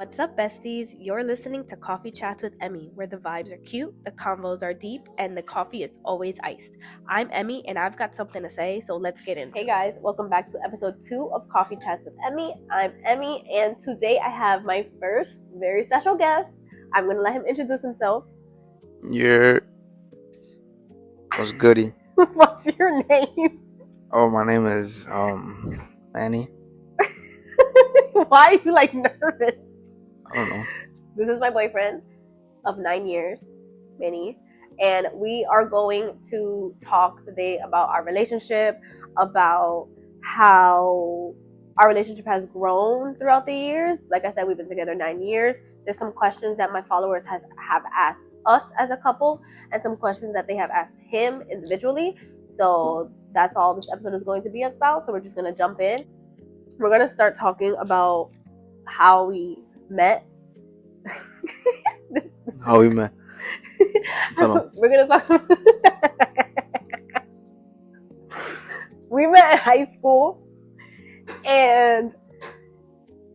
What's up, besties? You're listening to Coffee Chats with Emmy, where the vibes are cute, the convos are deep, and the coffee is always iced. I'm Emmy, and I've got something to say, so let's get into it. Hey guys, welcome back to episode 2 of Coffee Chats with Emmy. I'm Emmy, and today I have my first very special guest. I'm going to let him introduce himself. What's goody? What's your name? Oh, my name is Manny. Why are you nervous? I don't know. This is my boyfriend of 9 years, Manny, and we are going to talk today about our relationship, about how our relationship has grown throughout the years. Like I said, we've been together 9 years. There's some questions that my followers have asked us as a couple, and some questions that they have asked him individually. So that's all this episode is going to be about. So we're just going to jump in. We're going to start talking about how we met. How we met? We're gonna talk. We met in high school, and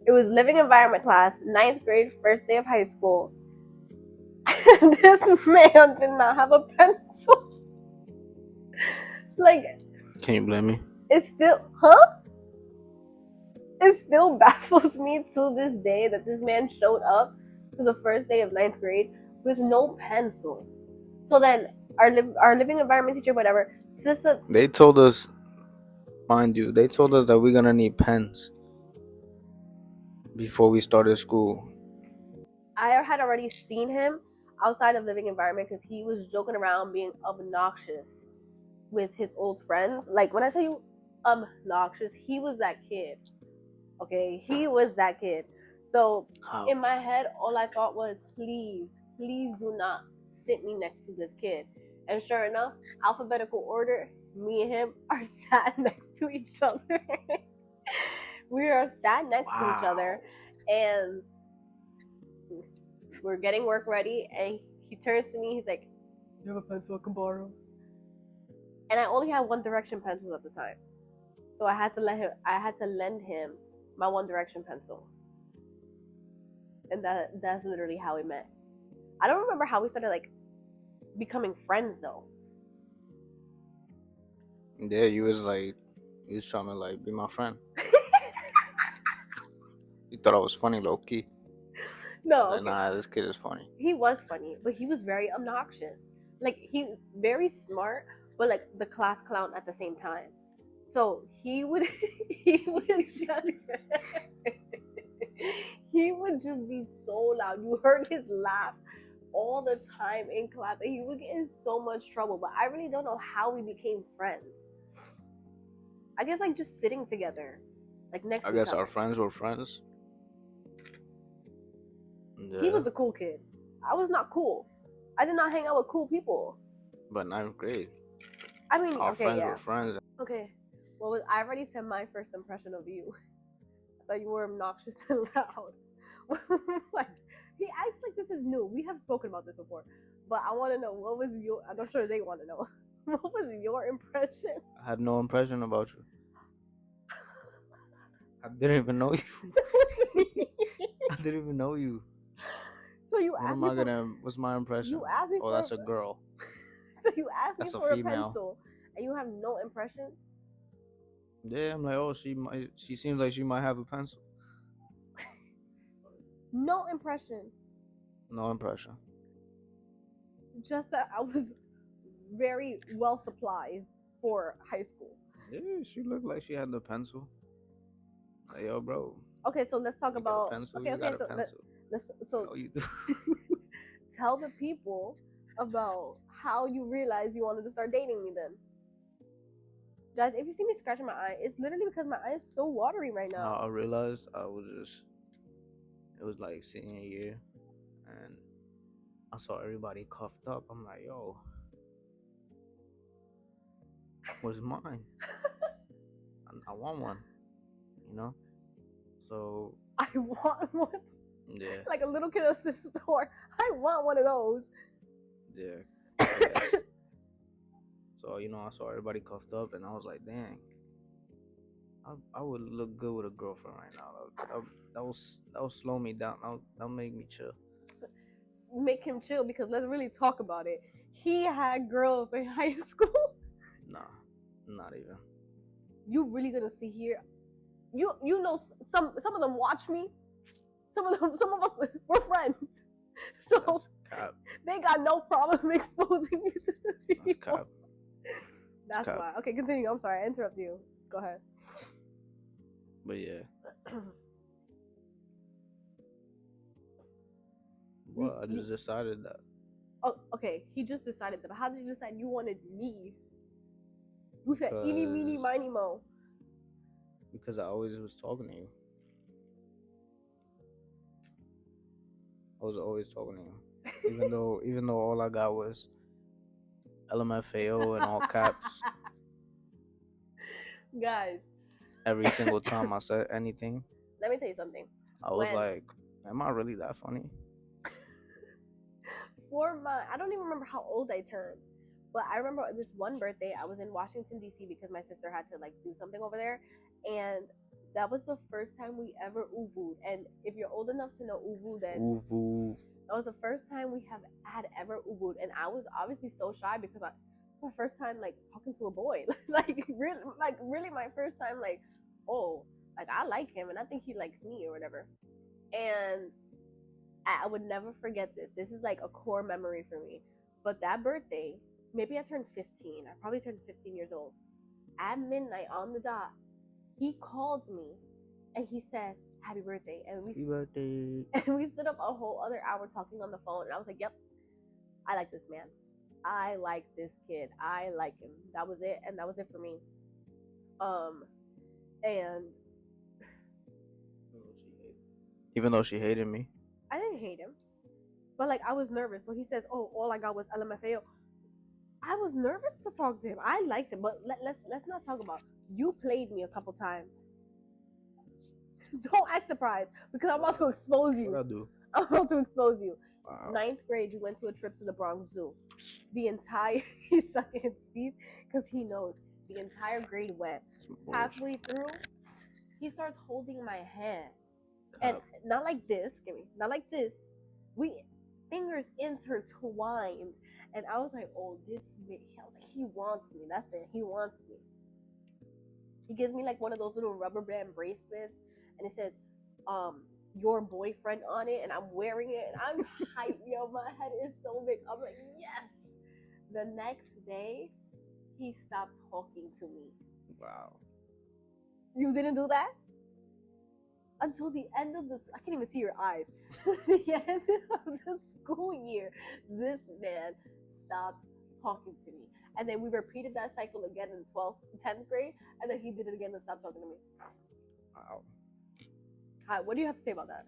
it was living environment class, 9th grade, first day of high school. And this man did not have a pencil. Can you blame me? It still baffles me to this day that this man showed up to the first day of 9th grade with no pencil. So then our living environment teacher, whatever, sister. They told us, mind you, that we're gonna need pens before we started school. I had already seen him outside of living environment because he was joking around being obnoxious with his old friends. Like, when I tell you obnoxious, he was that kid. Okay, he was that kid. So in my head, all I thought was, please do not sit me next to this kid. And sure enough, alphabetical order, me and him are sat next to each other. We are sat next to each other, and we're getting work ready, and he turns to me, he's like, "You have a pencil I can borrow?" And I only had One Direction pencils at the time, so I had to lend him my One Direction pencil. And that's literally how we met. I don't remember how we started becoming friends though. Yeah, you was trying to be my friend. You thought I was funny, low key. No, okay. Nah, this kid is funny. He was funny, but he was very obnoxious. He's very smart, but the class clown at the same time. So he would he would just be so loud. You heard his laugh all the time in class, and he would get in so much trouble. But I really don't know how we became friends. I guess just sitting together, next. I guess our friends were friends. Yeah. He was the cool kid. I was not cool. I did not hang out with cool people. But 9th grade. I mean, our friends were friends. Okay. Well, I already said my first impression of you. I thought you were obnoxious and loud. He acts like this is new. We have spoken about this before. But I want to know, what was your... I'm not sure they want to know. What was your impression? I had no impression about you. I didn't even know you. I didn't even know you. So you asked me what's my impression? You asked me that's a girl. So you asked me for a pencil, and you have no impression? Yeah, I'm like, oh, she seems like she might have a pencil. No impression. No impression. Just that I was very well supplied for high school. Yeah, she looked like she had the pencil. Like, yo, bro. Okay, so let's talk about... pencil? Okay, so let's no, you do. Tell the people about how you realized you wanted to start dating me then. Guys, if you see me scratching my eye, it's literally because my eye is so watery right now. I realized it was like senior year, and I saw everybody cuffed up. I'm like, yo, where's mine? I want one, you know? So... I want one? Yeah. Like a little kid at the store. I want one of those. Yeah. I guess. So, I saw everybody cuffed up, and I was like, dang. I would look good with a girlfriend right now. That will slow me down. That'll make me chill. Make him chill because let's really talk about it. He had girls in high school. Nah, not even. You really gonna see here? You know some of them watch me. Some of us we're friends. So That's cap. they got no problem exposing you to the people. That's cap. That's cap. why. Okay, continue. I'm sorry, I interrupted you. Go ahead. But yeah. Well, I just decided that. Oh, okay. He just decided that. But how did you decide you wanted me? You said eeny, meeny, miny, mo. Because I always was talking to you. I was always talking to you. Even though all I got was LMFAO and all caps. Guys. Every single time I said anything. Let me tell you something. I was like, am I really that funny? I don't even remember how old I turned, but I remember this one birthday I was in Washington D.C. because my sister had to like do something over there, and that was the first time we ever uvu'd. And if you're old enough to know uvu, then uvu. That was the first time we had ever uvu'd, and I was obviously so shy because it's my first time like talking to a boy, like really my first time like, oh, like I like him and I think he likes me or whatever, and I would never forget this. This is like a core memory for me. But that birthday, maybe I turned 15. I probably turned 15 years old. At midnight on the dot, he called me and he said, "Happy birthday." And we stood up a whole other hour talking on the phone. And I was like, "Yep, I like this man. I like this kid. I like him." That was it. And that was it for me. And even though she hated me. I didn't hate him, but like I was nervous. So he says, "Oh, all I got was LMFAO." I was nervous to talk to him. I liked him, but let's not talk about. You played me a couple times. Don't act surprised because I'm about to expose you. What I do? I'm about to expose you. Wow. 9th grade, you went to a trip to the Bronx Zoo. The entire he's sucking his teeth because he knows the entire grade went. Halfway through, he starts holding my hand. And not like this, not like this. We fingers intertwined, and I was like, "Oh, I was like, he wants me. That's it. He wants me." He gives me like one of those little rubber band bracelets, and it says, "Your boyfriend" on it, and I'm wearing it, and I'm hyped. Yo, my head is so big. I'm like, yes. The next day, he stopped talking to me. Wow. You didn't do that? Until the end of I can't even see your eyes. The end of the school year, this man stopped talking to me. And then we repeated that cycle again in 10th grade, and then he did it again and stopped talking to me. Wow. Hi, what do you have to say about that?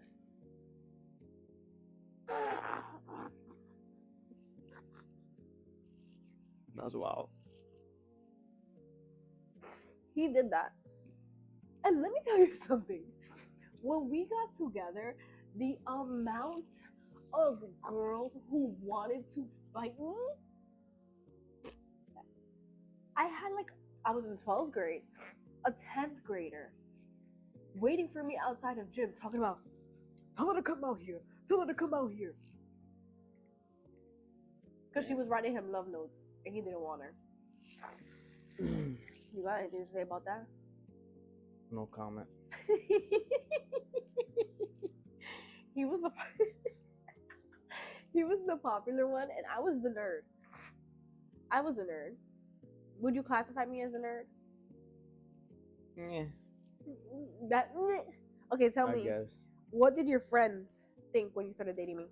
That's wild. He did that. And let me tell you something. When we got together, the amount of girls who wanted to fight me, I was in 12th grade, a 10th grader, waiting for me outside of gym, talking about, "Tell her to come out here, tell her to come out here." Because she was writing him love notes, and he didn't want her. You got anything to say about that? No comment. He was the popular one, and I was the nerd. I was a nerd. Would you classify me as a nerd? Yeah. Okay, tell me. Guess. What did your friends think when you started dating me?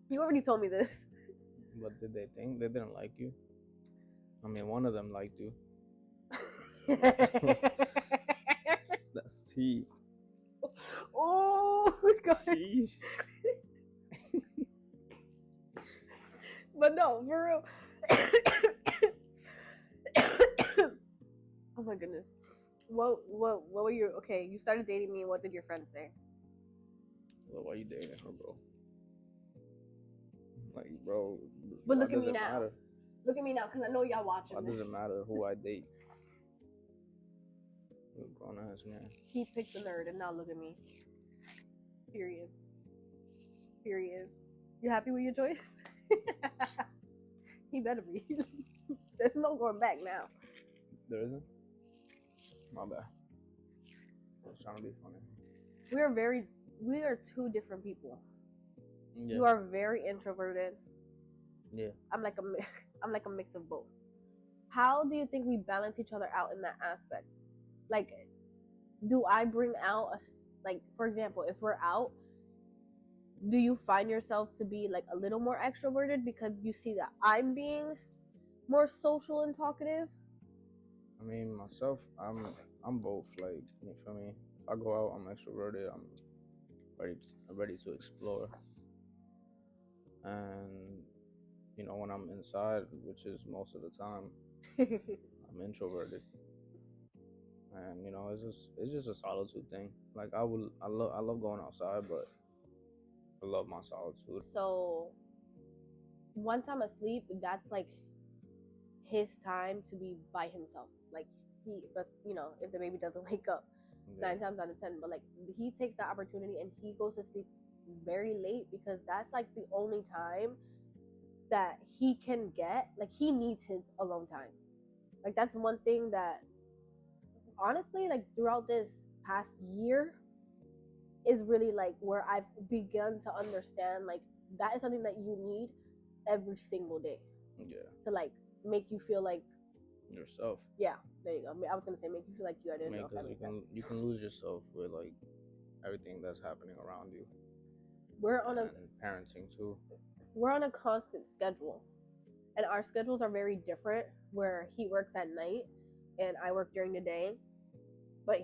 You already told me this. What did they think? They didn't like you. I mean, one of them liked you. That's tea. Oh, Sheesh. But no, for real. Oh my goodness. What were you? Okay, you started dating me. What did your friends say? Well, why you dating her, bro? Like, bro. But look at me now. Matter? Look at me now, because I know y'all watching. Why does it matter who I date? You're a grown ass man. He picked the nerd, and now look at me. Period. Period. You happy with your choice? He better be. There's no going back now. There isn't? My bad. I was trying to be funny. We are two different people. Yeah. You are very introverted. Yeah. I'm like a mix of both. How do you think we balance each other out in that aspect? Like, do I bring out like, for example, if we're out, do you find yourself to be like a little more extroverted because you see that I'm being more social and talkative? I mean, myself, I'm both. Like, you feel me? If I go out, I'm extroverted. I'm ready to explore. And when I'm inside, which is most of the time, I'm introverted. And it's just a solitude thing. Like I love going outside, but I love my solitude. So once I'm asleep, that's like his time to be by himself. Like but if the baby doesn't wake up, 9 times out of 10, but like he takes that opportunity and he goes to sleep very late because that's like the only time that he can get. Like he needs his alone time. Like that's one thing that honestly, like throughout this past year, is really like where I've begun to understand like that is something that you need every single day. Yeah. To like make you feel like yourself. Yeah, there you go. I was gonna say make you feel like you. I didn't know if that made sense. You can lose yourself with like everything that's happening around you. We're on and parenting too. We're on a constant schedule, and our schedules are very different. Where he works at night, and I work during the day. But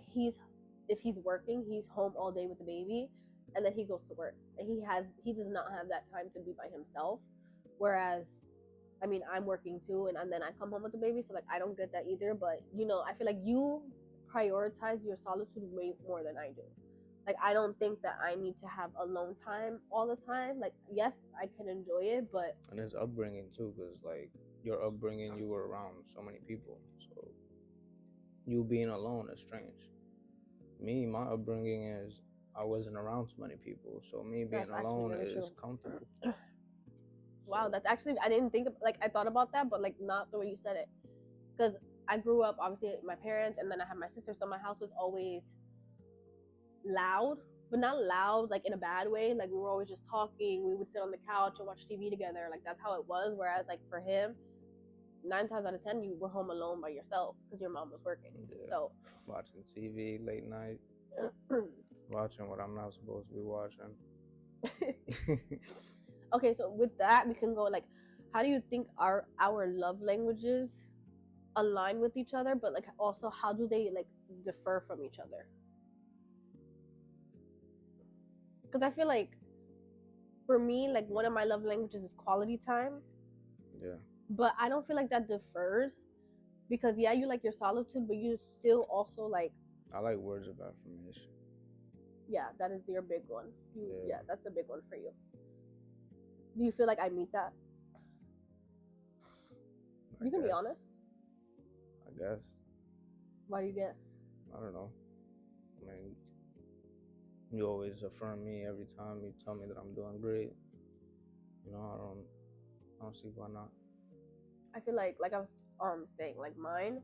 if he's working, he's home all day with the baby, and then he goes to work, and he does not have that time to be by himself. Whereas, I mean, I'm working too, and then I come home with the baby, so like I don't get that either. But I feel like you prioritize your solitude way more than I do. Like I don't think that I need to have alone time all the time. Like yes, I can enjoy it, but and it's upbringing too, because like your upbringing, you were around so many people, so you being alone is strange. Me, my upbringing is I wasn't around too many people, so me being alone is comfortable. Wow, that's actually, I didn't think like I thought about that, but like not the way you said it, because I grew up obviously my parents, and then I have my sister, so my house was always loud, but not loud like in a bad way. Like we were always just talking. We would sit on the couch and watch TV together. Like that's how it was. Whereas like for him, 9 times out of 10, you were home alone by yourself because your mom was working. Yeah. So watching TV late night, watching what I'm not supposed to be watching. Okay, so with that, we can go like, how do you think our love languages align with each other, but like also how do they like differ from each other? Because I feel like for me, like one of my love languages is quality time. Yeah. But I don't feel like that differs because yeah, you like your solitude, but you still also like. I like words of affirmation. Yeah, that is your big one. Yeah, that's a big one for you. Do you feel like I meet that? You can be honest. I guess. Why do you guess? I don't know. I mean, you always affirm me every time you tell me that I'm doing great. I don't see why not. I feel like I was saying, like mine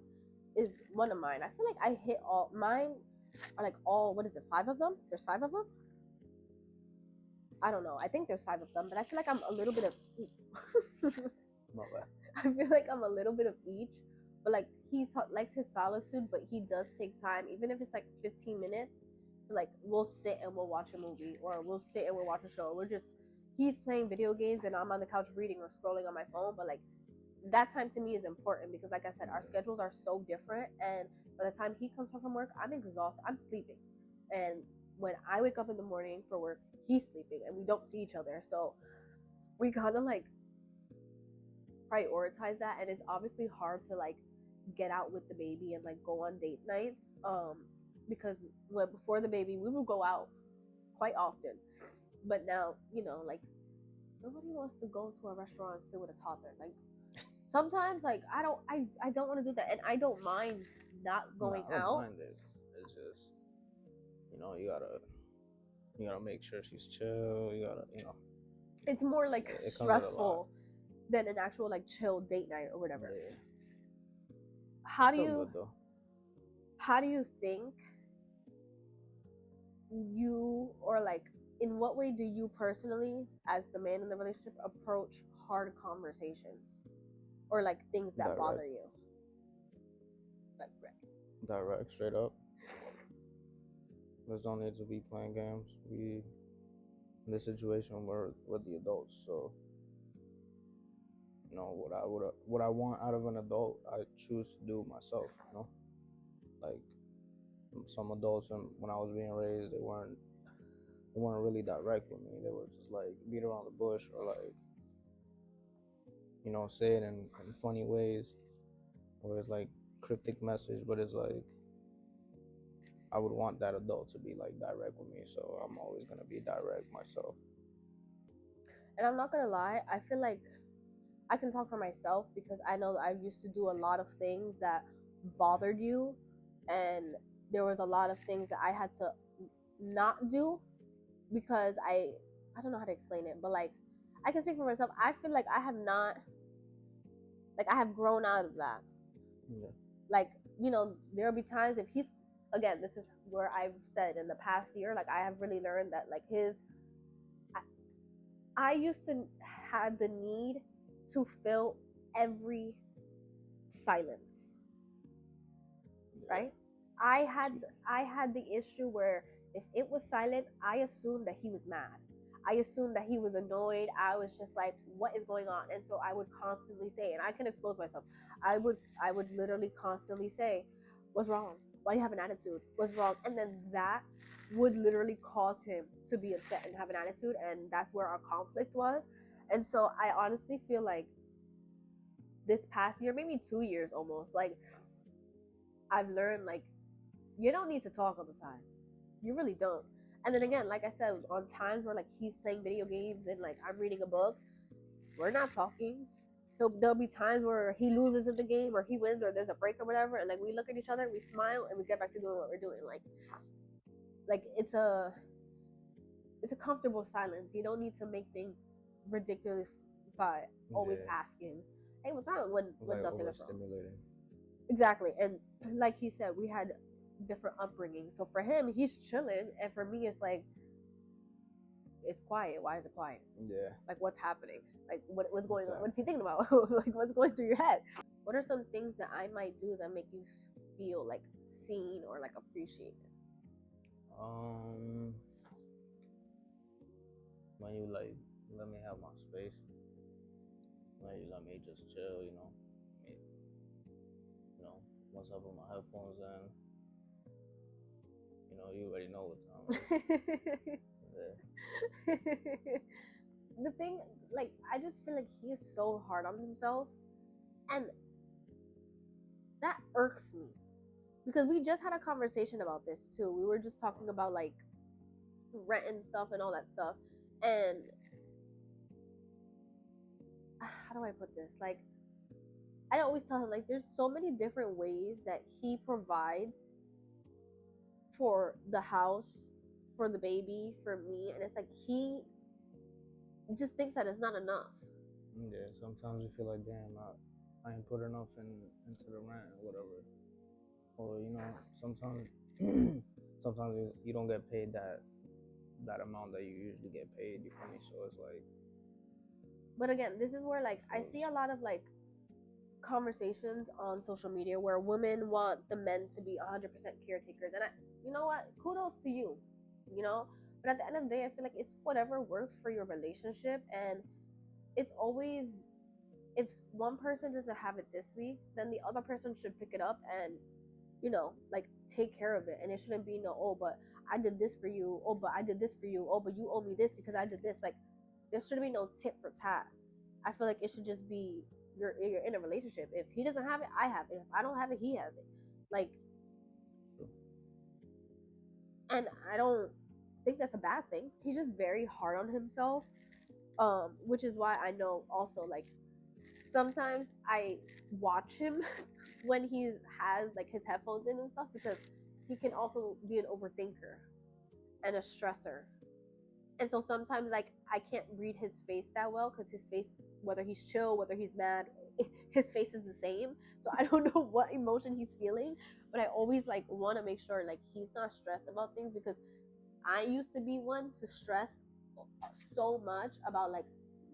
is one of mine. I feel like I hit all mine are like all, what is it, 5 of them? There's 5 of them? I don't know. I think there's 5 of them, but I feel like I'm a little bit of I feel like I'm a little bit of each. But like he likes his solitude, but he does take time, even if it's like 15 minutes. So like we'll sit and we'll watch a movie, or we'll sit and we'll watch a show. He's playing video games and I'm on the couch reading or scrolling on my phone. But like that time to me is important because like I said, our schedules are so different, and by the time he comes home from work, I'm exhausted, I'm sleeping, and when I wake up in the morning for work, he's sleeping, and we don't see each other. So we gotta like prioritize that, and it's obviously hard to like get out with the baby and like go on date nights because before the baby we would go out quite often, but now like nobody wants to go to a restaurant and sit with a toddler. Like sometimes like I don't want to do that, and I don't mind not going out. Mind it. you gotta make sure she's chill. You gotta, It's more like it comes with a lot. stressful than an actual like chill date night or whatever. Yeah, How do still you good though. how do you think you, or like in what way do you personally as the man in the relationship approach hard conversations or like things that Direct. bother you? Direct, straight up. There's no need to be playing games. We in this situation we're the adults, so what I want out of an adult, I choose to do myself. Like some adults, when I was being raised, they weren't really direct with me. They were just like beat around the bush, or like say it in funny ways, or it's like cryptic message, but it's like I would want that adult to be like direct with me, so I'm always gonna be direct myself. And I'm not gonna lie, I feel like I can talk for myself because I know that I used to do a lot of things that bothered you, and there was a lot of things that I had to not do because I don't know how to explain it, but like I can speak for myself. I feel like I have not, like I have grown out of that. Yeah. Like, there'll be times if he's, again, this is where I've said in the past year, like I have really learned that like I used to have the need to fill every silence. Yeah. Right? I had the issue where if it was silent, I assumed that he was mad. I assumed that he was annoyed. I was just like, what is going on? And so I would constantly say, and I can expose myself. I would literally constantly say, what's wrong? Why do you have an attitude? What's wrong? And then that would literally cause him to be upset and have an attitude, and that's where our conflict was. And so I honestly feel like this past year, maybe 2 years almost, like I've learned like you don't need to talk all the time. You really don't. And then again, like I said, on times where like he's playing video games and like I'm reading a book, we're not talking. There'll be times where he loses in the game or he wins or there's a break or whatever, and like we look at each other, we smile, and we get back to doing what we're doing. Like it's a comfortable silence. You don't need to make things ridiculous by always asking, "Hey, what's wrong?" when like nothing is wrong. overstimulating. Exactly. And like he said, we had different upbringing. So for him, he's chilling, and for me, it's like it's quiet. Why is it quiet? Yeah. Like what's happening? Like what's going on? What is he thinking about? Like what's going through your head? What are some things that I might do that make you feel like seen or like appreciated? When you like let me have my space, when you let me just chill, once I put my headphones in, you already know what time it is. Yeah. The thing, like, I just feel like he is so hard on himself, and that irks me because we just had a conversation about this too. We were just talking about like rent and stuff and all that stuff, and how do I put this? Like, I always tell him like there's so many different ways that he provides for the house, for the baby, for me, and it's like he just thinks that it's not enough. Yeah, sometimes you feel like, damn, I ain't put enough into the rent or whatever. Or sometimes sometimes you don't get paid that amount that you usually get paid. You feel me? So it's like. But again, this is where like I see a lot of like conversations on social media where women want the men to be 100% caretakers, and you know what, kudos to you, but at the end of the day I feel like it's whatever works for your relationship, and it's always, if one person doesn't have it this week, then the other person should pick it up and like take care of it. And it shouldn't be no, oh but I did this for you, oh but I did this for you, oh but you owe me this because I did this. Like there shouldn't be no tit for tat. I feel like it should just be you're in a relationship. If he doesn't have it, I have it. If I don't have it, he has it. Like, and I don't think that's a bad thing. He's just very hard on himself, which is why I know also like sometimes I watch him when he has like his headphones in and stuff, because he can also be an overthinker. and a stressor. And so sometimes like I can't read his face that well because his face, whether he's chill, whether he's mad, his face is the same. So I don't know what emotion he's feeling, but I always like want to make sure like he's not stressed about things, because I used to be one to stress so much about like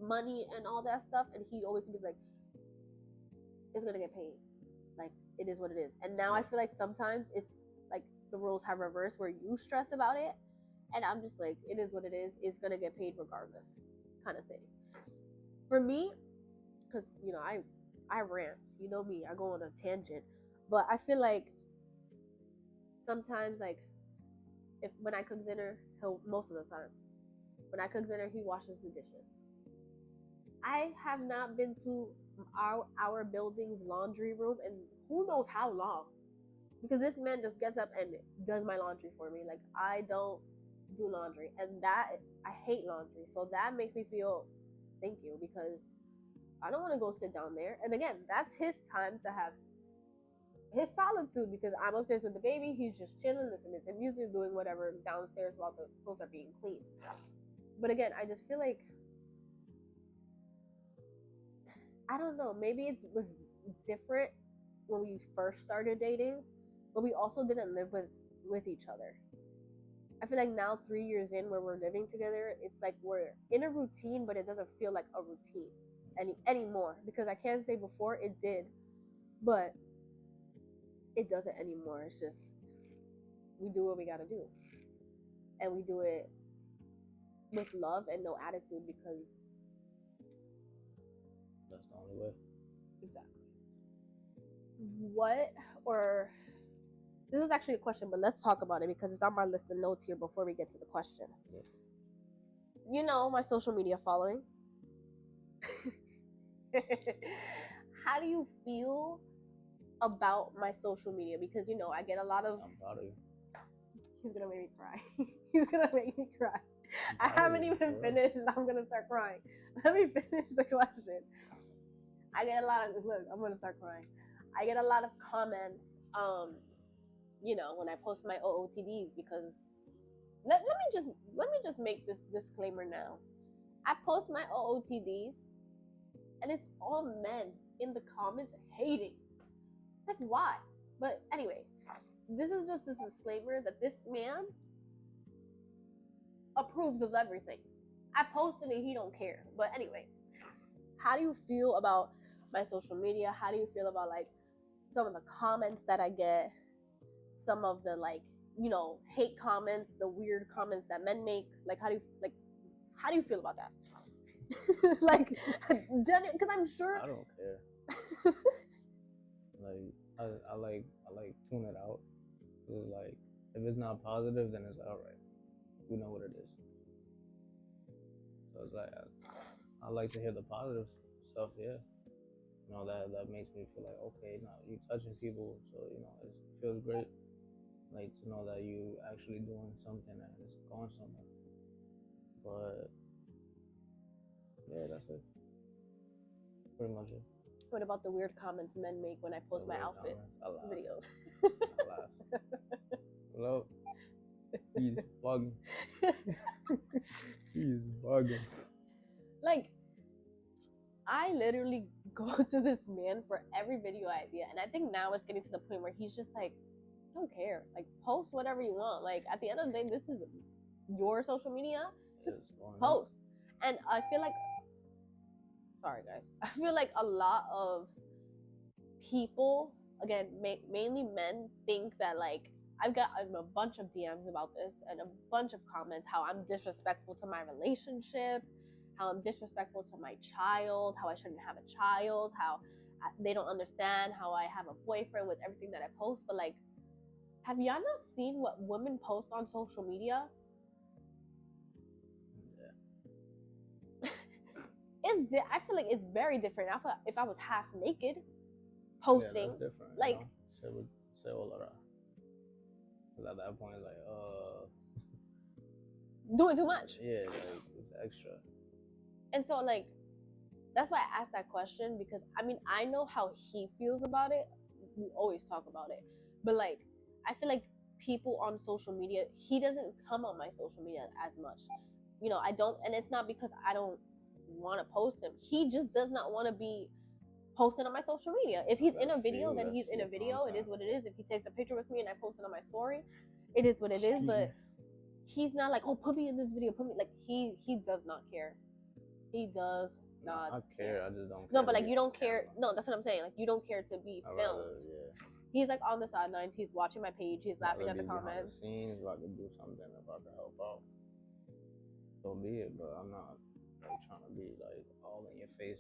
money and all that stuff, and he always be like, it's gonna get paid, like it is what it is. And now I feel like sometimes it's like the roles have reversed where you stress about it, and I'm just like, it is what it is, it's gonna get paid regardless, kind of thing. For me, because you know I rant, you know me, I go on a tangent, but I feel like sometimes like if when I cook dinner, he'll, most of the time when I cook dinner, he washes the dishes. I have not been to our building's laundry room in who knows how long, because this man just gets up and does my laundry for me. Like I don't do laundry, and that I hate laundry, so that makes me feel thank you, because I don't want to go sit down there. And again, that's his time to have his solitude, because I'm upstairs with the baby. He's just chilling, listening to music, doing whatever downstairs while the clothes are being cleaned. But again, I just feel like, I don't know, maybe it was different when we first started dating, but we also didn't live with each other. I feel like now 3 years in where we're living together, it's like we're in a routine, but it doesn't feel like a routine anymore, because I can't say before it did, but it doesn't anymore. It's just we do what we gotta do, and we do it with love and no attitude, because that's the only way. exactly. What, or this is actually a question, but let's talk about it because it's on my list of notes here before we get to the question. Yeah. You know my social media following. How do you feel about my social media? Because you know I get a lot of. I'm proud of you. He's gonna make me cry. He's gonna make me cry. I haven't even finished. I'm gonna start crying. Let me finish the question. I get a lot of, look, I'm gonna start crying. I get a lot of comments, you know, when I post my OOTDs, because let me just make this disclaimer now. I post my OOTDs and it's all men in the comments hating. Like why? But anyway, this is just this disclaimer that this man approves of everything. I posted it, he don't care. But anyway, how do you feel about my social media? How do you feel about like some of the comments that I get? Some of the like, you know, hate comments, the weird comments that men make. Like how do you feel about that? Like, because I'm sure. I don't care. Like I like tune it out. It's like if it's not positive, then it's alright. We know what it is. So it's like I like to hear the positive stuff. Yeah, you know that makes me feel like okay, now you touching people, so you know it feels great. Like to know that you actually doing something and it's going somewhere. But yeah, that's it. Pretty much it. What about the weird comments men make when I post my outfit videos? I laugh. Hello. He's bugging. He's bugging. Like, I literally go to this man for every video idea, and I think now it's getting to the point where he's just like, I don't care. Like, post whatever you want. Like, at the end of the day, this is your social media. Just post. And I feel like, sorry guys, I feel like a lot of people, again, mainly men, think that like I've got a bunch of DMs about this and a bunch of comments how I'm disrespectful to my relationship, how I'm disrespectful to my child, how I shouldn't have a child, how they don't understand how I have a boyfriend with everything that I post. But like, have y'all not seen what women post on social media? Yeah. I feel like it's very different. If I was half naked posting, yeah, that's different. Like, you know? Say all of that. Because at that point, it's like, doing too much. Yeah, like it's extra. And so like, that's why I asked that question, because I mean I know how he feels about it. We always talk about it, but like I feel like people on social media. He doesn't come on my social media as much. You know, I don't, and it's not because I don't want to post him. He just does not want to be posted on my social media. If he's in a video, then he's in a video. It is what it is. If he takes a picture with me and I post it on my story, it is what it is. But he's not like, oh, put me in this video, put me, like, he does not care. He does not I care. I just don't care. No, but like, you don't care. No, that's what I'm saying. Like, you don't care to be filmed. He's like on the sidelines. He's watching my page. He's laughing at the comments. Scenes, if I could do something, if I could help out, so be it. But I'm not like trying to be like all in your face.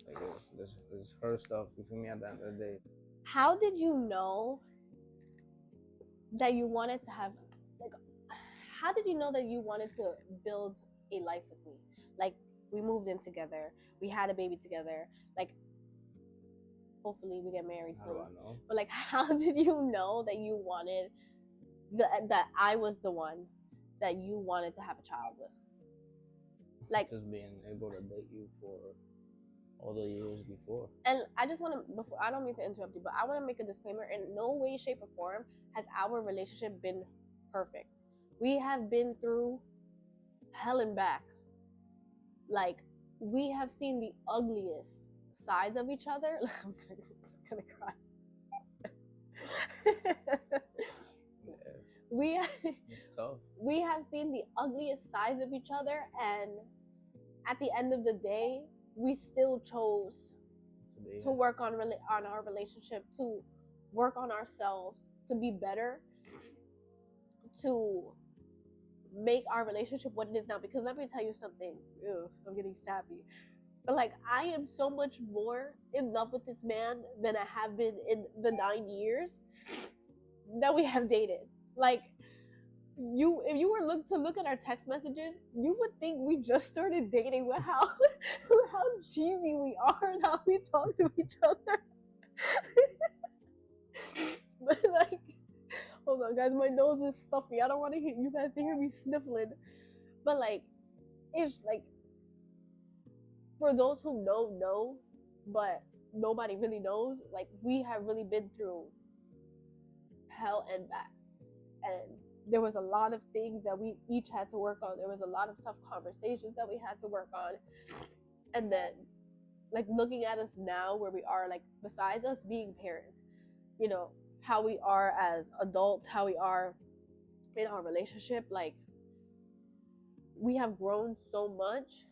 Like this her stuff. You feel me? At the end of the day. How did you know that you wanted to have, like, how did you know that you wanted to build a life with me? Like, we moved in together. We had a baby together. Like, hopefully we get married soon. How do I know? But like, how did you know that you wanted that I was the one that you wanted to have a child with? Like, just being able to date you for all the years before. And I just want to, before, I don't mean to interrupt you, but I want to make a disclaimer. In no way, shape, or form has our relationship been perfect. We have been through hell and back. Like, we have seen the ugliest sides of each other. I'm gonna cry. It's tough. We have seen the ugliest sides of each other, and at the end of the day, we still chose to work on our relationship, to work on ourselves, to be better, to make our relationship what it is now. Because let me tell you something. Ew, I'm getting sappy. But like, I am so much more in love with this man than I have been in the 9 years that we have dated. Like, if you were to look at our text messages, you would think we just started dating with how cheesy we are and how we talk to each other. But like, hold on, guys, my nose is stuffy. I don't want you guys to hear me sniffling. But like, it's like, for those who know, but nobody really knows, like, we have really been through hell and back. And there was a lot of things that we each had to work on. There was a lot of tough conversations that we had to work on. And then, like, looking at us now where we are, like, besides us being parents, you know, how we are as adults, how we are in our relationship, like, we have grown so much.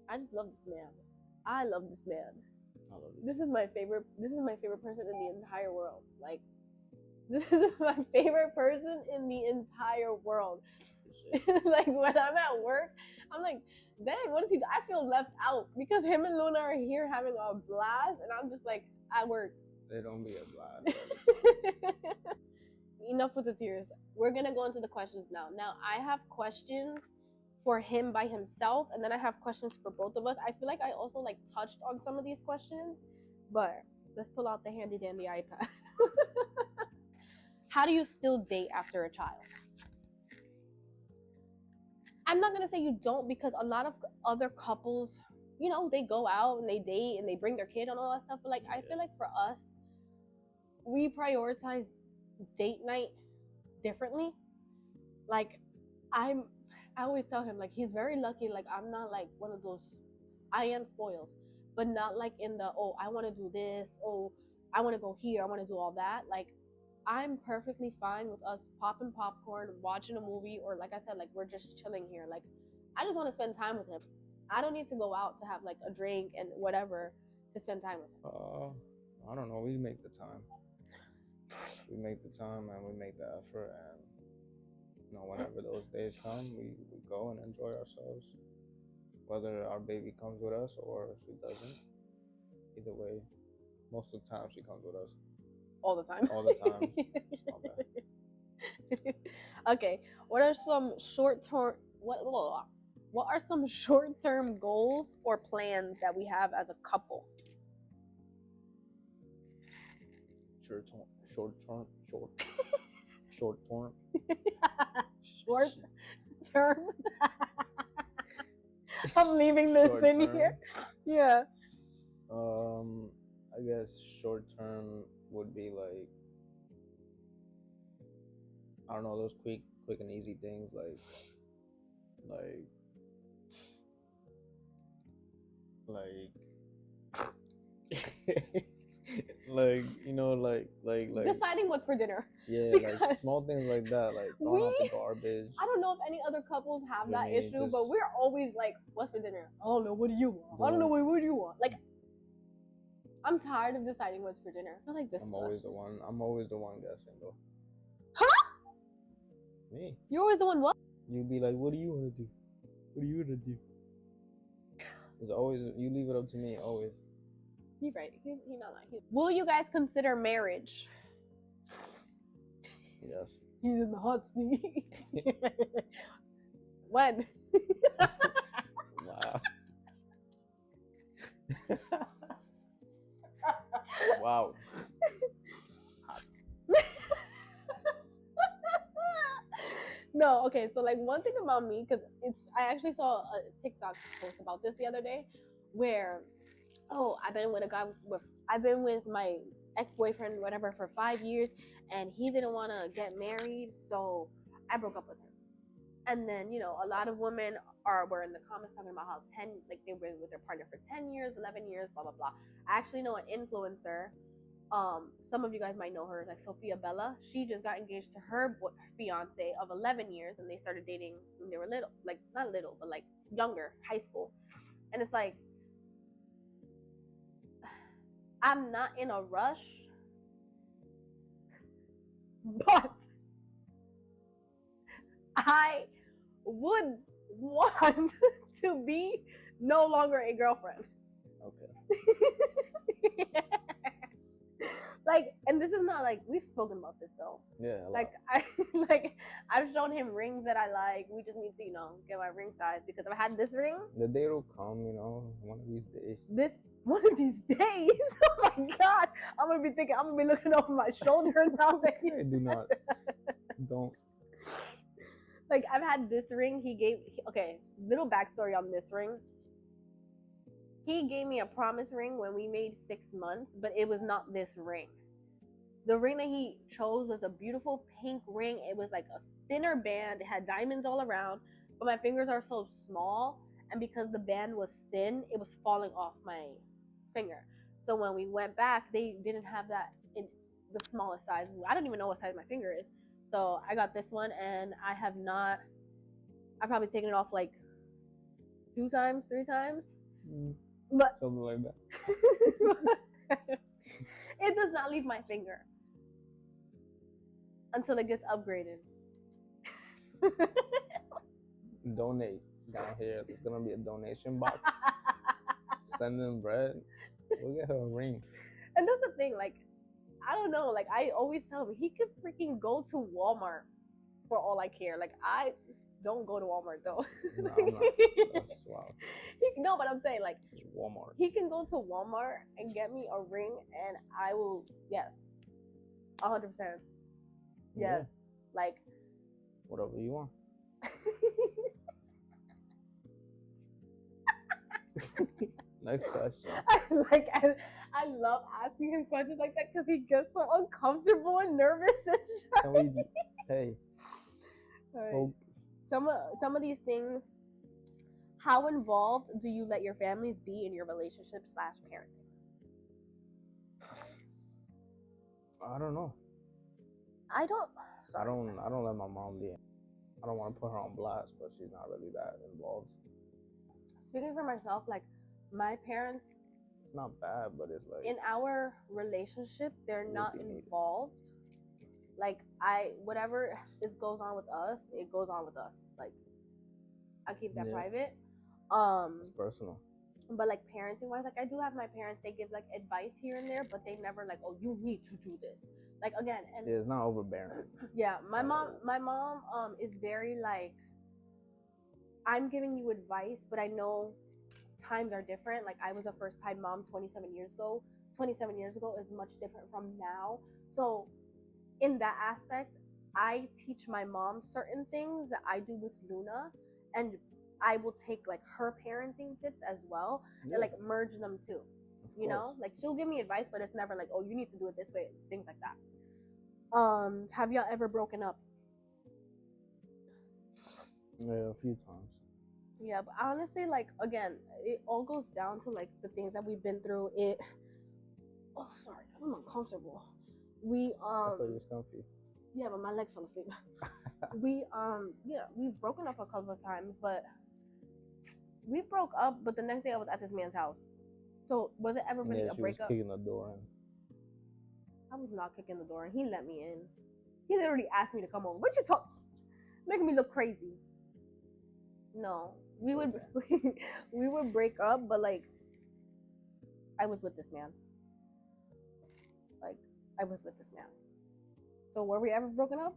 I just love this man. I love this man. This is my favorite person in the entire world. Like, this is my favorite person in the entire world. Like, when I'm at work, I'm like, dang, what is he do? I feel left out because him and Luna are here having a blast, and I'm just like, at work. They don't be a blast. Enough with the tears. We're gonna go into the questions now. Now, I have questions for him by himself, and then I have questions for both of us. I feel like I also like touched on some of these questions, but let's pull out the handy dandy iPad. How do you still date after a child? I'm not gonna say you don't, because a lot of other couples, you know, they go out and they date and they bring their kid and all that stuff. But like, I feel like for us, we prioritize date night differently. Like, I always tell him, like, he's very lucky. Like, I'm not like one of those. I am spoiled, but not like in the, oh, I want to do this, oh, I want to go here, I want to do all that. Like, I'm perfectly fine with us popping popcorn, watching a movie, or like I said, like, we're just chilling here. Like, I just want to spend time with him. I don't need to go out to have like a drink and whatever to spend time with him. I don't know. We make the time. We make the time and we make the effort, and you know, whenever those days come, we go and enjoy ourselves. Whether our baby comes with us or she doesn't, either way, most of the time she comes with us. All the time. All the time. Okay. What are some short-term goals or plans that we have as a couple? Short term. Short term. I'm leaving this short in term. Here. Yeah. I guess short term would be like I don't know, those quick and easy things like like like you know like Deciding what's for dinner. yeah, Because like small things like that, like throwing out the garbage. I don't know if any other couples have You know what that I mean? issue, Just but we're always like, what's for dinner? I don't know, what do you want? I don't know, what do you want? Like, I'm tired of deciding what's for dinner. I like discuss. I'm always the one guessing though. Huh? Me. You're always the one what? You'd be like, what do you want to do? What do you want to do? It's always, you leave it up to me, always. He's right. He's not lying. Will you guys consider marriage? Yes. He's in the hot seat. When? Wow. Wow. No, okay, so like one thing about me, because I actually saw a TikTok post about this the other day, where I've been with my ex-boyfriend whatever for 5 years, and he didn't want to get married, so I broke up with him. And then, you know, a lot of women were in the comments talking about how they were with their partner for 10 years, 11 years, blah blah blah. I actually know an influencer, some of you guys might know her, like Sophia Bella. She just got engaged to her fiance of 11 years, and they started dating when they were little, like not little, but like younger, high school. And it's like, I'm not in a rush, but I would want to be no longer a girlfriend. Okay. Like, and this is not like, we've spoken about this though. Yeah. Like I've shown him rings that I like. We just need to, you know, get my ring size, because I've had this ring. The day will come, you know, one of these days. One of these days. Oh my God. I'm gonna be looking over my shoulder now that I do not. Don't. Like, I've had this ring. Okay, little backstory on this ring. He gave me a promise ring when we made 6 months, but it was not this ring. The ring that he chose was a beautiful pink ring. It was like a thinner band. It had diamonds all around, but my fingers are so small, and because the band was thin, it was falling off my finger. So when we went back, they didn't have that in the smallest size. I don't even know what size my finger is. So I got this one, and I've probably taken it off like 2 times, 3 times. But something like that. It does not leave my finger until it gets upgraded. Donate down here. There's gonna be a donation box. Send them bread. We'll get her a ring. And that's the thing, like, I don't know, like, I always tell him he could freaking go to Walmart for all I care. Like, I don't go to Walmart though. No, I'm not. That's wild. No, but I'm saying, like, it's Walmart. He can go to Walmart and get me a ring, and I will, yes, 100%. Yes, Yeah. like, whatever you want. Next question. I love asking him questions like that, because he gets so uncomfortable and nervous and shy. Hey. Right. Some of these things. How involved do you let your families be in your relationship / parenting? I don't know. I don't let my mom be. I don't want to put her on blast, but she's not really that involved. Speaking for myself, like, my parents, it's not bad, but it's like, in our relationship, they're not involved. Like, whatever goes on with us, it goes on with us. Like, I keep that private. It's personal. But like, parenting wise, like, I do have my parents, they give like advice here and there, but they never like, oh, you need to do this. Like, again, and it's not overbearing. Yeah, my mom is very like, I'm giving you advice, but I know times are different. Like, I was a first time mom 27 years ago. 27 years ago is much different from now. So in that aspect, I teach my mom certain things that I do with Luna, and I will take like her parenting tips as well, and like merge them too. You know, like, she'll give me advice, but it's never like, oh, you need to do it this way, things like that. Have y'all ever broken up? Yeah, a few times. Yeah, but honestly, like again, it all goes down to like the things that we've been through. It. Oh, sorry, I'm uncomfortable. We I thought you was comfy. Yeah, but my leg fell asleep. We yeah, we've broken up a couple of times, but we broke up. But the next day I was at this man's house. So was it ever really Yeah, a she was breakup? kicking the door in. I was not kicking the door, and he let me in. He literally asked me to come over. What you talk? Making me look crazy. No, we would we would break up, but like I was with this man. Like I was with this man. So were we ever broken up?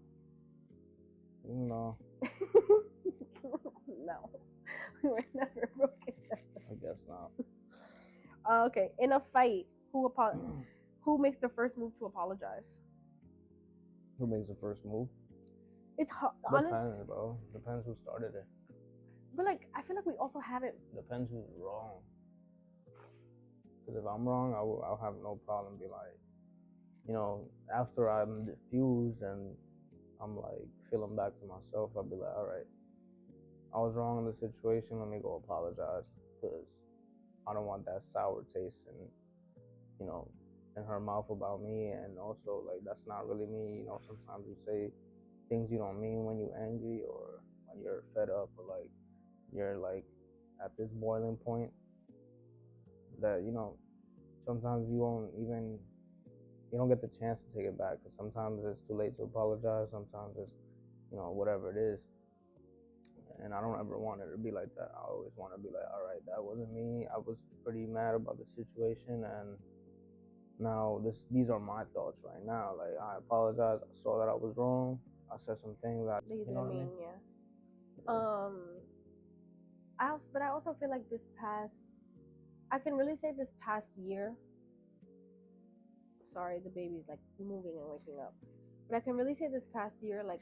No, No, we were never broken up. I guess not. Okay, in a fight, who makes the first move to apologize? Who makes the first move? It's hard, Depends, bro. Depends who started it. but like I feel like we also haven't. Depends who's wrong. Because if I'm wrong, I'll have no problem. Be like, after I'm diffused and I'm like feeling back to myself, I'll be like, all right, I was wrong in the situation. Let me go apologize because I don't want that sour taste you know, in her mouth about me. And also, like, that's not really me. Sometimes you say things you don't mean when you're angry or when you're fed up or like you're like at this boiling point that, sometimes you don't get the chance to take it back because sometimes it's too late to apologize. Sometimes it's, whatever it is. And I don't ever want it to be like that. I always want to be like, all right, that wasn't me. I was pretty mad about the situation, and now these are my thoughts right now. Like, I apologize. I saw that I was wrong. I said some things that That you you know didn't what I mean, mean. yeah. Yeah. But I also feel like I can really say this past year. Sorry, the baby's like moving and waking up. But I can really say this past year, like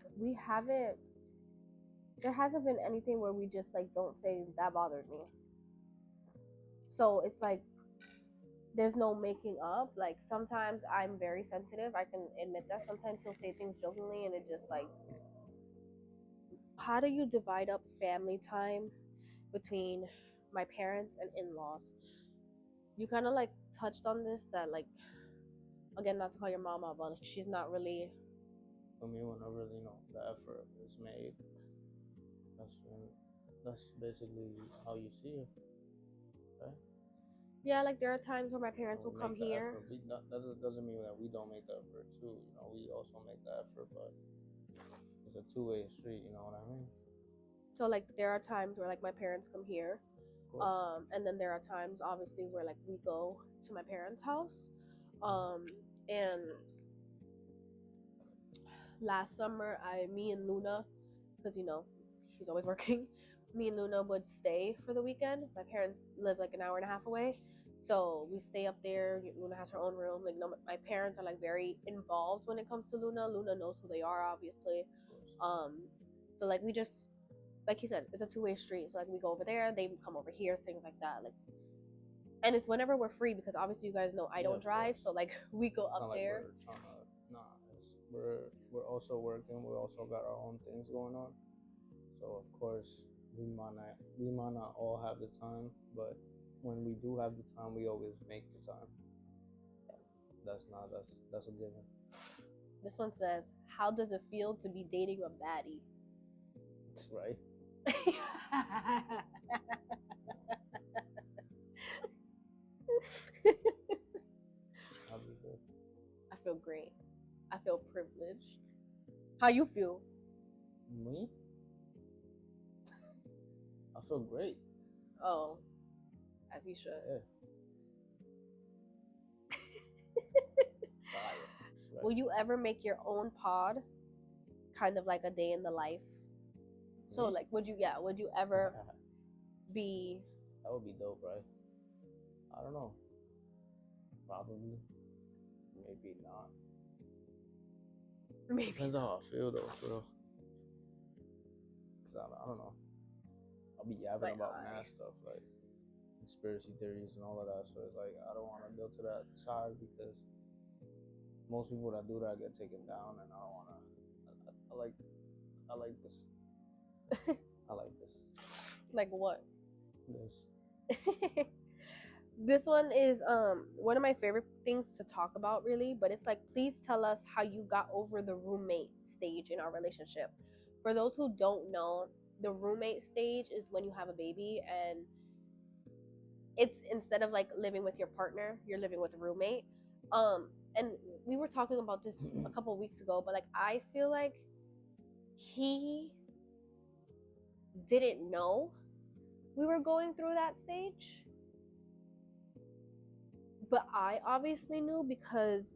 there hasn't been anything where we just like don't say that bothered me. So it's like there's no making up. Like sometimes I'm very sensitive. I can admit that. Sometimes he'll say things jokingly, and it just like, how do you divide up family time between my parents and in-laws? You kind of like touched on this that like again, not to call your mama, but like she's not really. For me, whenever the effort is made, that's basically how you see it, right? Yeah, like there are times where my parents will We come make the here. effort. That doesn't mean that we don't make the effort too. We also make the effort, but it's a two-way street. You know what I mean? So like there are times where like my parents come here, Of course. and then there are times obviously where like we go to my parents' house, and last summer me and Luna, because she's always working, me and Luna would stay for the weekend. My parents live like an hour and a half away, so we stay up there. Luna has her own room. Like no, my parents are like very involved when it comes to Luna. Luna knows who they are, obviously. So like we just, like you said, it's a two-way street. So like we go over there, they come over here, things like that. Like, and it's whenever we're free because obviously you guys know I don't drive, so like we go it's up not there. Like we're trying to, nah. We're also working. We also got our own things going on. So of course we might not all have the time, but when we do have the time, we always make the time. That's a given. This one says, "How does it feel to be dating a baddie?" Right. How do you feel? I feel great. I feel privileged. How you feel? Me? I feel great. Oh, as you should. Yeah. Fire. Right. Will you ever make your own pod? Kind of like a day in the life. So Me? like, would you ever be? That would be dope, right? I don't know. Probably. Maybe not. Maybe. Depends on how I feel though, for real. Cause I don't know. I'll be yapping about mad stuff like conspiracy theories and all of that. So it's like I don't want to go to that side because most people that do that get taken down, and I don't want to. I like this. I Like what? This. This one is one of my favorite things to talk about, really, but it's like, please tell us how you got over the roommate stage in our relationship. For those who don't know, the roommate stage is when you have a baby, and it's instead of like living with your partner, you're living with a roommate. And we were talking about this a couple of weeks ago, but like I feel like he didn't know we were going through that stage, but I obviously knew because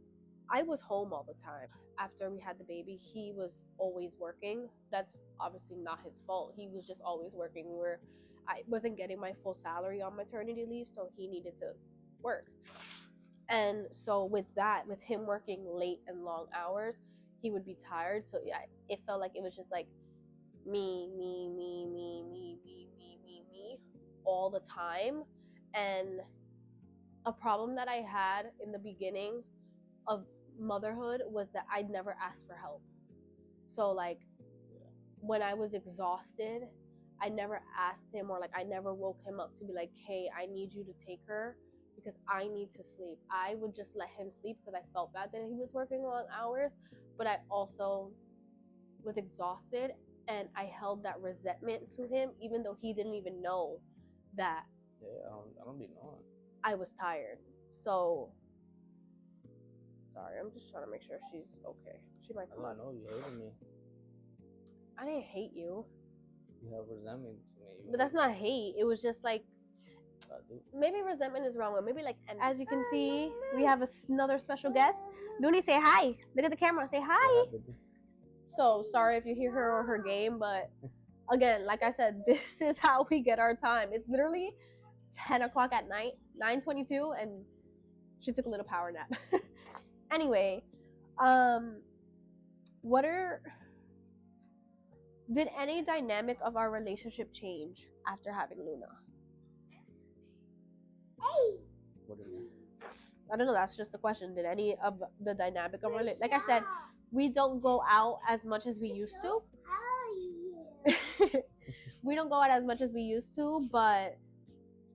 I was home all the time. After we had the baby, he was always working. That's obviously not his fault. He was just always working. I wasn't getting my full salary on maternity leave, so he needed to work. And so with that, with him working late and long hours, he would be tired. So yeah, it felt like it was just like me all the time. And a problem that I had in the beginning of motherhood was that I'd never asked for help. So like when I was exhausted, I never asked him, or like I never woke him up to be like, hey, I need you to take her because I need to sleep. I would just let him sleep because I felt bad that he was working long hours, but I also was exhausted, and I held that resentment to him even though he didn't even know that I don't be knowing. I was tired. So sorry, I'm just trying to make sure she's okay. She might come I out. know you hated me. I didn't hate you. You have resentment to me. But that's not hate. It was just like, maybe resentment is wrong. Or maybe like, as you can see, we have another special guest. Looney, say hi. Look at the camera. Say hi. So sorry if you hear her or her game, but again, like I said, this is how we get our time. It's literally 10 o'clock at night, 9:22, and she took a little power nap. Anyway, did any dynamic of our relationship change after having Luna? What do you mean? I don't know, that's just the question. Did any of the dynamic of our like I said, we don't go out as much as we used to. We don't go out as much as we used to, but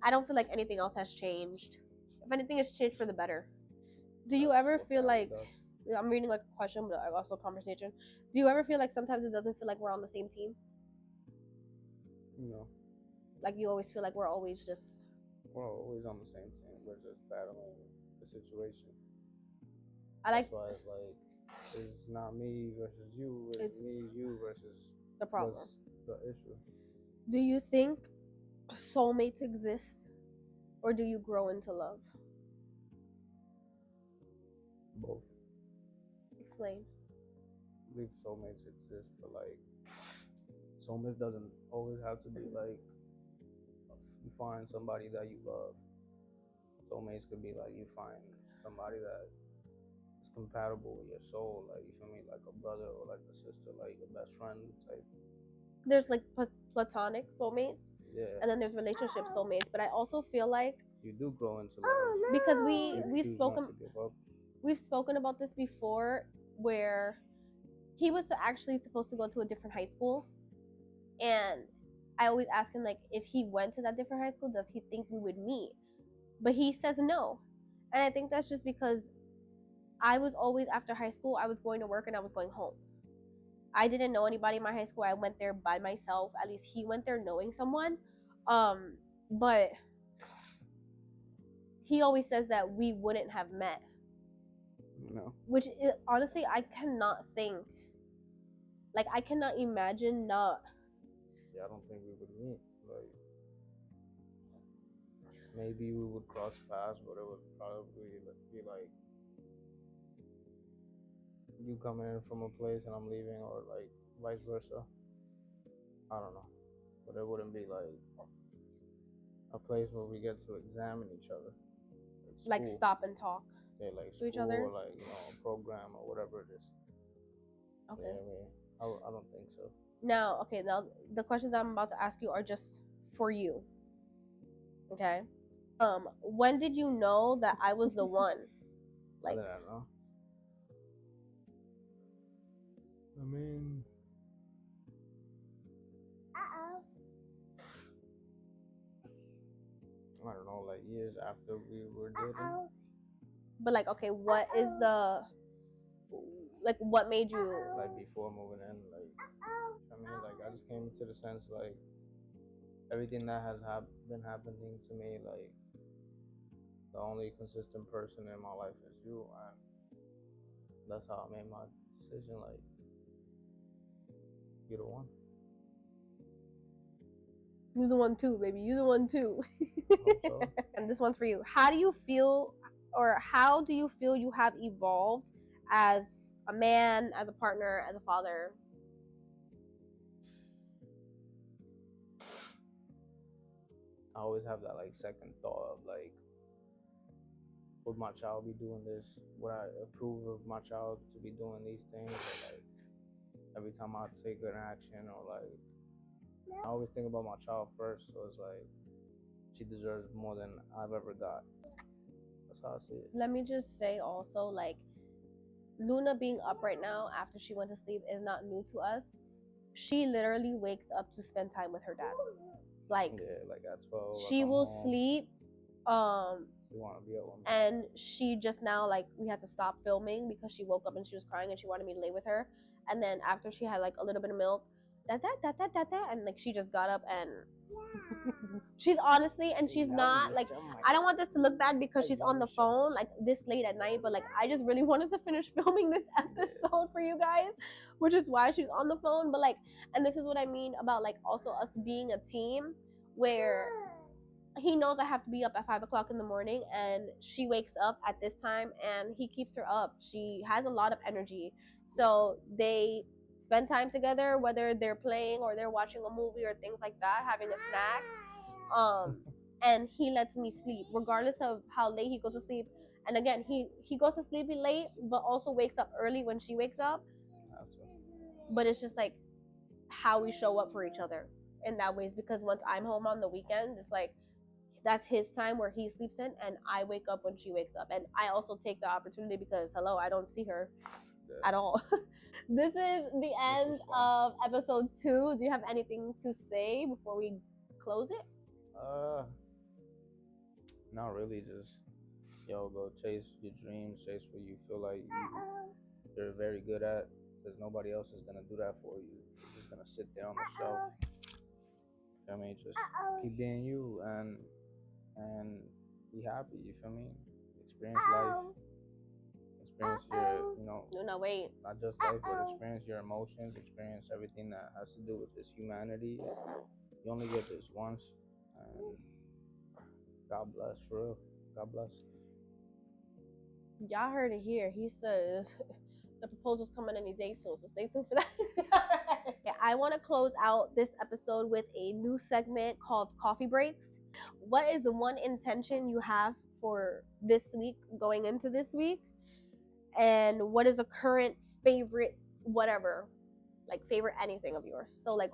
I don't feel like anything else has changed. If anything, it's changed for the better. Do you ever feel like, I'm reading like a question, but also a conversation. Do you ever feel like sometimes it doesn't feel like we're on the same team? No. Like you always feel like we're always always on the same team. We're just battling the situation. That's why it's like, it's not me versus you. It's me, you versus the problem. What's the issue? Do you think soulmates exist, or do you grow into love? Both. Explain. I believe soulmates exist, but like soulmates doesn't always have to be like you find somebody that you love. Soulmates could be like you find somebody that is compatible with your soul, like you feel me, like a brother or like a sister, like a best friend type. There's like platonic soulmates, yeah, and then there's relationship soulmates. But I also feel like you do grow into love because we've spoken about this before, where he was actually supposed to go to a different high school, and I always ask him like, if he went to that different high school, does he think we would meet? But he says no, and I think that's just because I was always, after high school, I was going to work and I was going home. I didn't know anybody in my high school. I went there by myself. At least he went there knowing someone. But he always says that we wouldn't have met. No. Which honestly, I cannot think. Like, I cannot imagine not. Yeah, I don't think we would meet. Like, maybe we would cross paths, but it would probably be like you coming in from a place and I'm leaving, or like vice versa. I don't know, but it wouldn't be like a place where we get to examine each other, like stop and talk. Yeah, like to each other, or like a program or whatever it is. Okay. Yeah, I don't think so. Now the questions I'm about to ask you are just for you. Okay. When did you know that I was the one? Like, I don't know. I mean, I don't know, like years after we were dating. But like, okay, what is the like? What made you Like before moving in, like I mean, like I just came to the sense like everything that has been happening to me, like the only consistent person in my life is you, and that's how I made my decision. Like you're the one. You're the one too, baby. You're the one too. Hope so. And this one's for you. How do you feel, or how do you feel you have evolved as a man, as a partner, as a father? I always have that like second thought of like, would my child be doing this? Would I approve of my child to be doing these things? Or like every time I take an action, or like I always think about my child first. So it's like she deserves more than I've ever got. That's how I see it. Let me just say also, like, Luna being up right now after she went to sleep is not new to us. She literally wakes up to spend time with her dad. Like, Yeah, like at 12, she will sleep. She want to be at one. And she just now, like, we had to stop filming because she woke up and she was crying and she wanted me to lay with her. And then after she had like a little bit of milk, that, and like she just got up and she's honestly, and she's not like, I don't want this to look bad because she's on the phone like this late at night, but like I just really wanted to finish filming this episode for you guys, which is why she's on the phone. But like, and this is what I mean about like also us being a team where he knows I have to be up at 5 o'clock in the morning, and she wakes up at this time and he keeps her up. She has a lot of energy, so they spend time together, whether they're playing or they're watching a movie or things like that, having a snack. And he lets me sleep regardless of how late he goes to sleep. And again, he goes to sleep late but also wakes up early when she wakes up. But it's just like how we show up for each other in that ways, because once I'm home on the weekend, it's like that's his time where he sleeps in, and I wake up when she wakes up. And I also take the opportunity because hello, I don't see her at all. This is the end of episode 2. Do you have anything to say before we close it? Not really. Just go chase your dreams, chase what you feel like you're very good at, because nobody else is gonna do that for you. You're just gonna sit there on the shelf. I mean, just keep being you and be happy. You feel me? Experience life. Experience your No, wait. not just life, but experience your emotions. Experience everything that has to do with this humanity. You only get this once, and God bless, for real. God bless. Y'all heard it here. He says the proposal's coming any day soon, so stay tuned for that. Okay, I want to close out this episode with a new segment called Coffee Breaks. What is the one intention you have for this week, going into this week? And what is a current favorite, whatever, like favorite anything of yours? So like,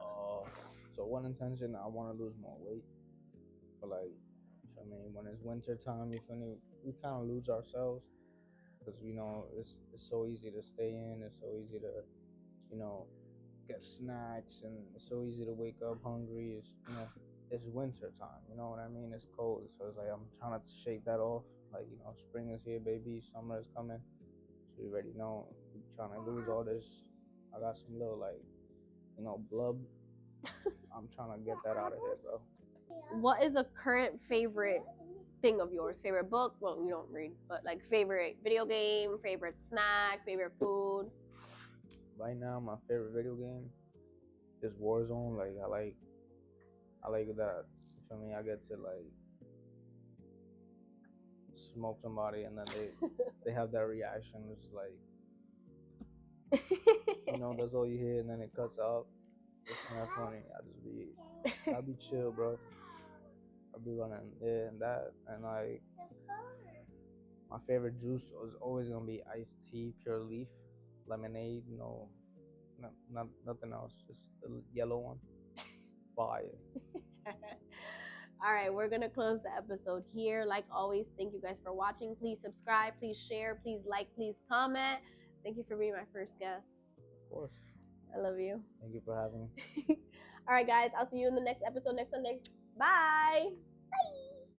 so one intention, I want to lose more weight. But like, I mean, when it's winter time, you feel me, we kind of lose ourselves, because it's so easy to stay in. It's so easy to get snacks, and it's so easy to wake up hungry. It's winter time. You know what I mean? It's cold, so it's like I'm trying to shake that off. Like spring is here, baby. Summer is coming. So you already know. I'm trying to lose all this. I got some little like blub. I'm trying to get that out of here, bro. what is a current favorite thing of yours? Favorite book? Well, you don't read, but like favorite video game, favorite snack, favorite food? Right now, my favorite video game is Warzone. Like I like that. You feel me? I get to like smoke somebody, and then they have that reaction. It's like that's all you hear, and then it cuts out. It's kind of funny. I'll be chill, bro. I'll be running there and that, and like my favorite juice is always gonna be iced tea, pure leaf, lemonade. Nothing else. Just the yellow one. Fire. All right, we're gonna close the episode here. Like always, thank you guys for watching. Please subscribe, please share, please like, please comment. Thank you for being my first guest. Of course. I love you. Thank you for having me. All right, guys, I'll see you in the next episode next Sunday. Bye.